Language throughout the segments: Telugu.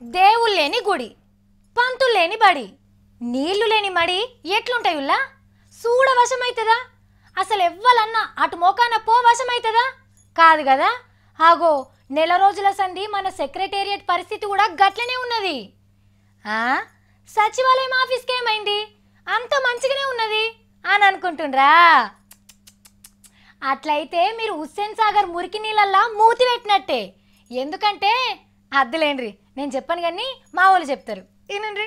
దేవుళ్ళు లేని గుడి, పంతులు లేని బడి, నీళ్లు లేని మడి ఎట్లుంటాయుల్లా? చూడ వశమైతుందా? అసలు ఎవ్వలన్నా అటు మోకాన పో వశమైతుందా? కాదు కదా. ఆగో నెల రోజుల సంధి మన సెక్రటేరియట్ పరిస్థితి కూడా గట్లనే ఉన్నది. సచివాలయం ఆఫీస్కి ఏమైంది? అంత మంచిగానే ఉన్నది అని అనుకుంటుండ్రా? అట్లయితే మీరు హుస్సేన్ సాగర్ మురికి నీళ్ళల్లా మూతి పెట్టినట్టే. ఎందుకంటే అద్దులేండ్రి, నేను చెప్పను కానీ మా వాళ్ళు చెప్తారు, ఏనండ్రి.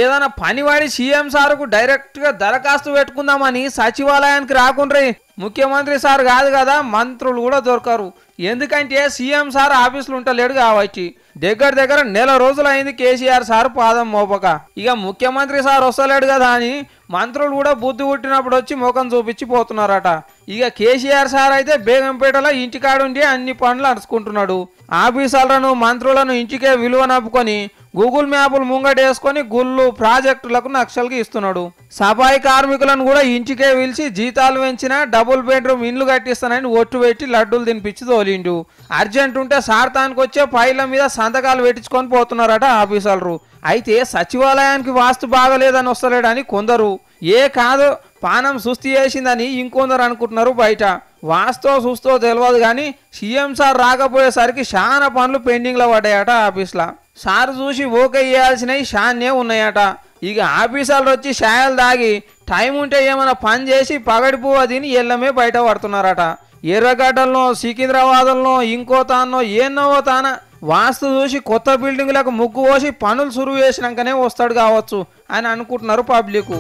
ఏదైనా పనివాడి సీఎం సార్కు డైరెక్ట్గా దరఖాస్తు పెట్టుకుందామని సచివాలయానికి రాకుండ్రి. ముఖ్యమంత్రి సార్ కాదు కదా, మంత్రులు కూడా దొరకరు. ఎందుకంటే సీఎం సార్ ఆఫీసులు ఉంటలేడు కాబట్టి. దగ్గర నెల రోజులు అయింది కేసీఆర్ సార్ పాదం మోపక. ఇక ముఖ్యమంత్రి సార్ వస్తలేడు కదా అని మంత్రులు కూడా బుద్ధి పుట్టినప్పుడు వచ్చి ముఖం చూపించి పోతున్నారట. ఇక కేసీఆర్ సార్ అయితే బేగంపేటలో ఇంటికాడుండి అన్ని పనులు అరుచుకుంటున్నాడు. ఆఫీసర్లను మంత్రులను ఇంటికే విలువ నప్పుకొని గూగుల్ మ్యాపులు ముంగటేసుకొని గుళ్ళు ప్రాజెక్టులకు నక్షలుగా ఇస్తున్నాడు. సఫాయి కార్మికులను కూడా ఇంటికే పిలిచి జీతాలు పెంచిన డబుల్ బెడ్రూమ్ ఇండ్లు కట్టిస్తానని ఒట్టు పెట్టి లడ్డూలు తినిపించి తోలిండు. అర్జెంట్ ఉంటే సార్తానికి వచ్చే ఫైళ్ళ మీద సంతకాలు పెట్టించుకొని పోతున్నారట ఆఫీసర్లు. అయితే సచివాలయానికి వాస్తు బాగలేదని వస్తలేడని కొందరు, ఏ కాదో పానం సుస్థి చేసిందని ఇంకొందరు అనుకుంటున్నారు బయట. వాస్తో చూస్తో తెలియదు కానీ సీఎం సార్ రాకపోయేసరికి చాలా పనులు పెండింగ్లో పడ్డాయట ఆఫీస్లో. సార్ చూసి ఓకే చేయాల్సినవి షాన్నే ఉన్నాయట. ఇక ఆఫీసర్లు వచ్చి షాయలు దాగి టైం ఉంటే ఏమైనా పని చేసి పగడిపువ్వ తిని ఎల్లమే బయట పడుతున్నారట. ఎర్రగడ్డల్లో సికింద్రాబాద్లో ఇంకో తానో ఏన్నో తాన వాస్తు చూసి కొత్త బిల్డింగ్లకు ముగ్గు పోసి పనులు సురువు చేసినాకనే వస్తాడు కావచ్చు అని అనుకుంటున్నారు పబ్లిక్.